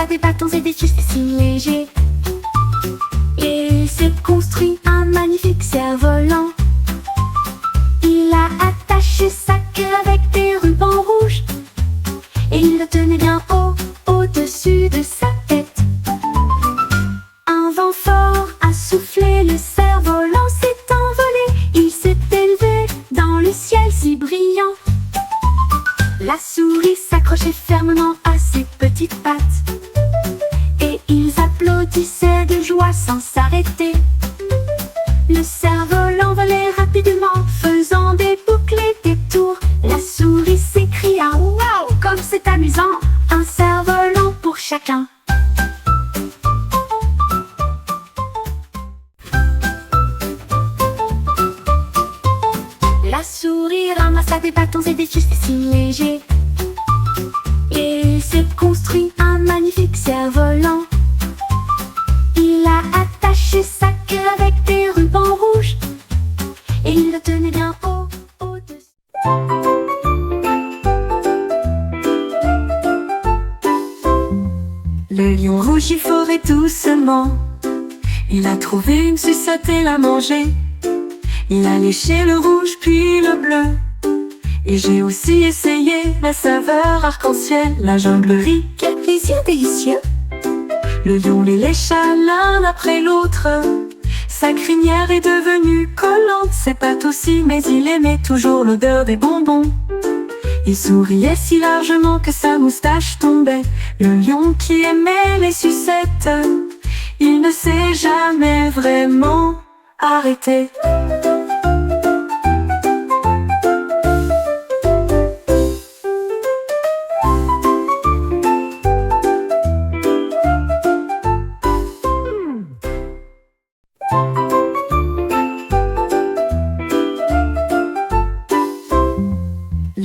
ramassa des bâtons et des tissus si légers. Et il s'est construit un magnifique cerf-volant. Il a attaché sa queue avec des rubans rouges. Et il le tenait bien haut, au-dessus de sa tête. Un vent fort a soufflé, le cerf-volant s'est envolé. Il s'est élevé dans le ciel si brillant. La souris s'accrochait fermement à ses petites pattes. Et ils applaudissaient de joie sans s'arrêter. Le cerf-volant volait rapidement, faisant des boucles et des tours. La souris s'écria « Waouh, comme c'est amusant! Un cerf-volant pour chacun !» La souris ramassa des bâtons et des tissus si légers. Et il s'est construit un magnifique cerf-volant. Il a attaché sa queue avec des rubans rouges. Et il le tenait bien haut, au-dessus. Le lion rougit fort et doucement. Il a trouvé une sucette et l'a mangée. Il a léché le rouge puis le bleu. Et j'ai aussi essayé la saveur arc-en-ciel, la jonglerie, quel plaisir délicieux. Le lion les lécha l'un après l'autre. Sa crinière est devenue collante, ses pattes aussi, mais il aimait toujours l'odeur des bonbons. Il souriait si largement que sa moustache tombait. Le lion qui aimait les sucettes, il ne s'est jamais vraiment arrêté.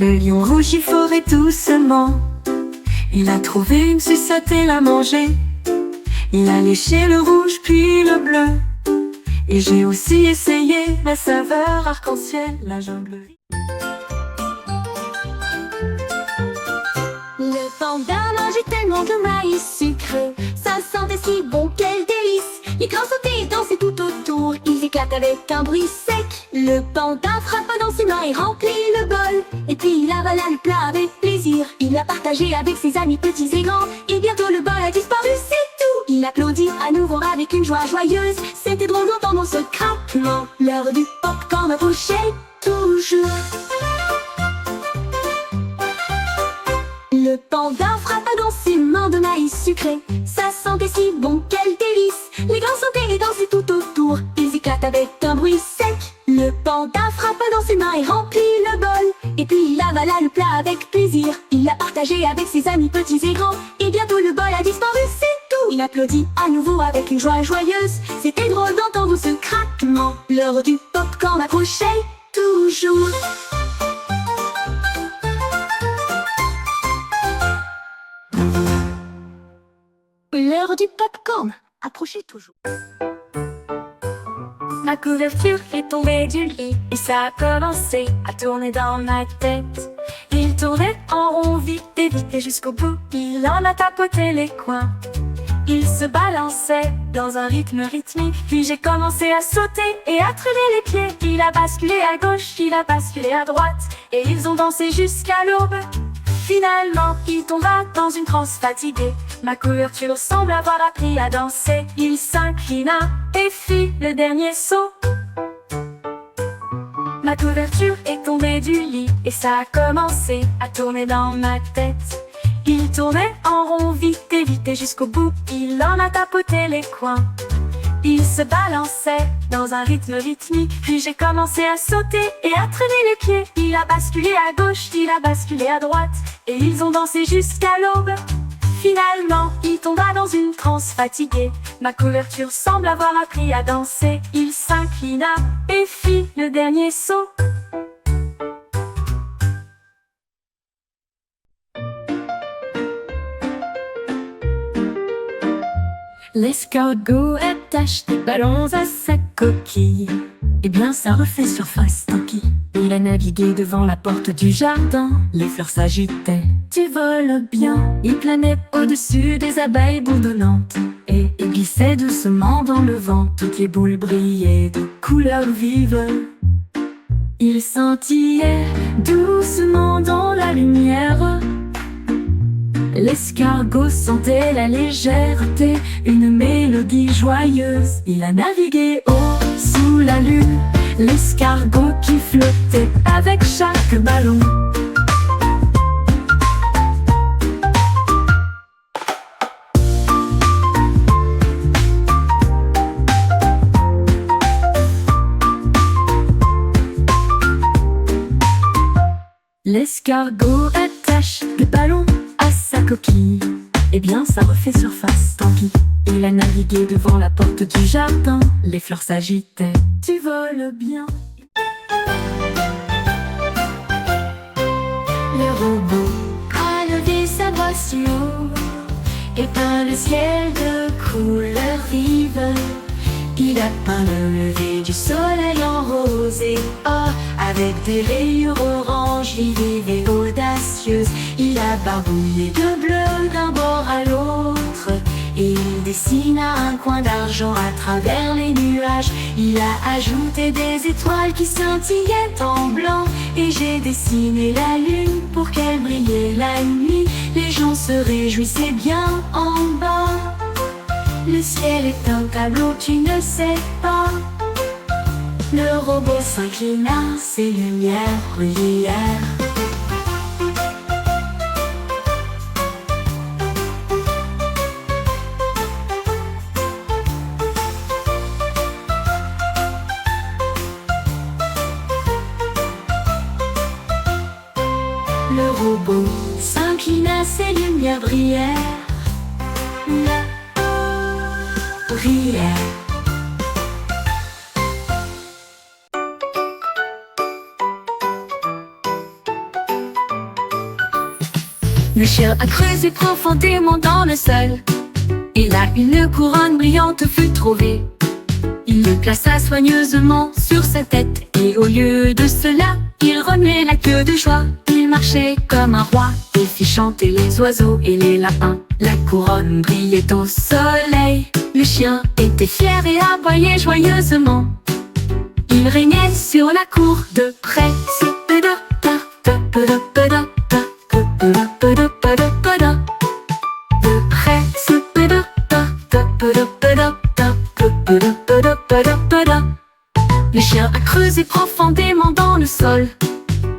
Le lion rougit fort et doucement. Il a trouvé une sucette et l'a mangée. Il a léché le rouge puis le bleu. Et j'ai aussi essayé la saveur arc-en-ciel, la jonglerie. Le panda mangeait tellement de maïs sucré, ça sentait si bon, quel délice. Les grands sautaient et dansaient tout autour, ils éclatent avec un bruit sec. Le panda frappa dans ses mains et remplit le bol. Et puis il avala le plat avec plaisir. Il l'a partagé avec ses amis petits et grands. Et bientôt le bol a disparu, c'est tout. Il applaudit à nouveau avec une joie joyeuse. C'était drôle d'entendre ce craquement. L'heure du pop-corn approchait toujours. Le panda frappa dans ses mains de maïs sucré. Ça sentait si bon, quel délice. Les grands sautaient et dansaient tout autour. Ils éclatent avec un bruit sec. Le panda frappa dans ses mains et remplit le bol. Et puis il avala le plat avec plaisir. Il l'a partagé avec ses amis petits et grands. Et bientôt le bol a disparu, c'est tout. Il applaudit à nouveau avec une joie joyeuse. C'était drôle d'entendre ce craquement. L'heure du pop-corn approchait toujours. L'heure du pop-corn approchait toujours. Ma couverture est tombée du lit et ça a commencé à tourner dans ma tête. Il tournait en rond vite et jusqu'au bout. Il en a tapoté les coins. Il se balançait dans un rythme rythmique. Puis j'ai commencé à sauter et à traîner les pieds. Il a basculé à gauche, il a basculé à droite. Et ils ont dansé jusqu'à l'aube. Finalement, il tomba dans une transe fatiguée. Ma couverture semble avoir appris à danser. Il s'inclina et fit le dernier saut. Ma couverture est tombée du lit et ça a commencé à tourner dans ma tête. Il tournait en rond vite et jusqu'au bout. Il en a tapoté les coins. Il se balançait dans un rythme rythmique. Puis j'ai commencé à sauter et à traîner les pieds. Il a basculé à gauche, il a basculé à droite. Et ils ont dansé jusqu'à l'aube. Finalement, il tomba dans une transe fatiguée. Ma couverture semble avoir appris à danser. Il s'inclina et fit le dernier saut. L'escargot attache des ballons à sa coquille. Eh bien ça refait surface, tant pis. Il a navigué devant la porte du jardin. Les fleurs s'agitaient. tu voles bien. Il planait au-dessus des abeilles bourdonnantes et il glissait doucement dans le vent. Toutes les boules brillaient de couleurs vives. Il scintillait doucement dans la lumière. L'escargot sentait la légèreté, une mélodie joyeuse. Il a navigué haut sous la lune, l'escargot qui flottait avec chaque ballon. L'escargot attache le ballon à sa coquille. Eh bien ça refait surface, tant pis. Il a navigué devant la porte du jardin. Les fleurs s'agitaient, tu voles bien. Le robot a levé sa brosse l'eau et peint le ciel de couleurs vives. Il a peint le lever du soleil en rose et or, avec des rayures orange vives et audacieuses. Il a barbouillé de bleu d'un bord à l'autre et il dessina un coin d'argent à travers les nuages. Il a ajouté des étoiles qui scintillaient en blanc et j'ai dessiné la lune pour qu'elle brillait la nuit. Les gens se réjouissaient bien en bas. Le ciel est un tableau, tu ne sais pas. Le robot s'inclina, ses lumières brillèrent. Le robot s'inclina, ses lumières brillèrent. Le chien a creusé profondément dans le sol. Et là une couronne brillante fut trouvée. Il le plaça soigneusement sur sa tête. Et au lieu de cela, il remuait la queue de joie. Il marchait comme un roi et fit chanter les oiseaux et les lapins. La couronne brillait au soleil. Le chien était fier et aboyait joyeusement. Il régnait sur la cour de près. Le chien a creusé profondément dans le sol.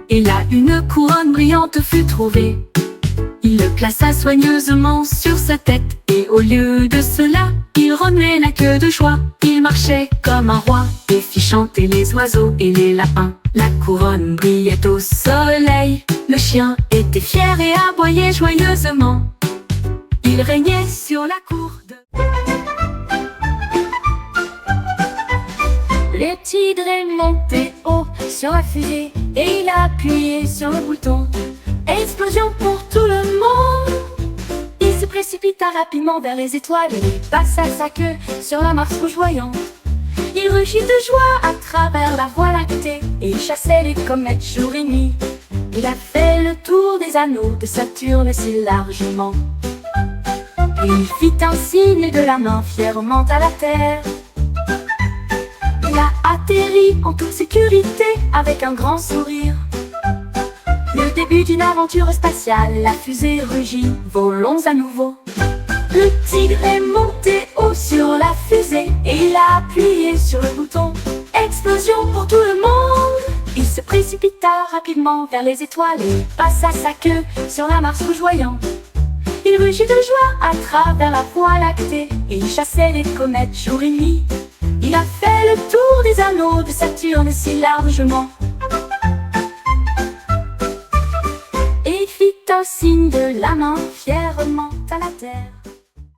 Et là une couronne brillante fut trouvée. Il le plaça soigneusement sur sa tête. Et au lieu de cela, il remuait la queue de joie. Il marchait comme un roi et fit chanter les oiseaux et les lapins. La couronne brillait au soleil. Le chien était fier et aboyait joyeusement. Il régnait sur la cour de... Le tigre est monté haut sur la fusée et il a appuyé sur le bouton. Explosion pour tout le monde. Il se précipita rapidement vers les étoiles et passa sa queue sur la Mars rougeoyante. Il rugit de joie à travers la voie lactée et il chassait les comètes jour et nuit. Il a fait le tour des anneaux de Saturne si largement. Et il fit un signe de la main fièrement à la terre. Il a atterri en toute sécurité avec un grand sourire. Le début d'une aventure spatiale, la fusée rugit, volons à nouveau. Le tigre est monté haut sur la fusée et il a appuyé sur le bouton. Explosion pour tout le monde. Il se précipita rapidement vers les étoiles et passa sa queue sur la Mars rougeoyante. Il rugit de joie à travers la voie lactée et il chassait les comètes jour et nuit. Il a fait le tour des anneaux de Saturne si largement. Et il fit un signe de la main fièrement à la terre.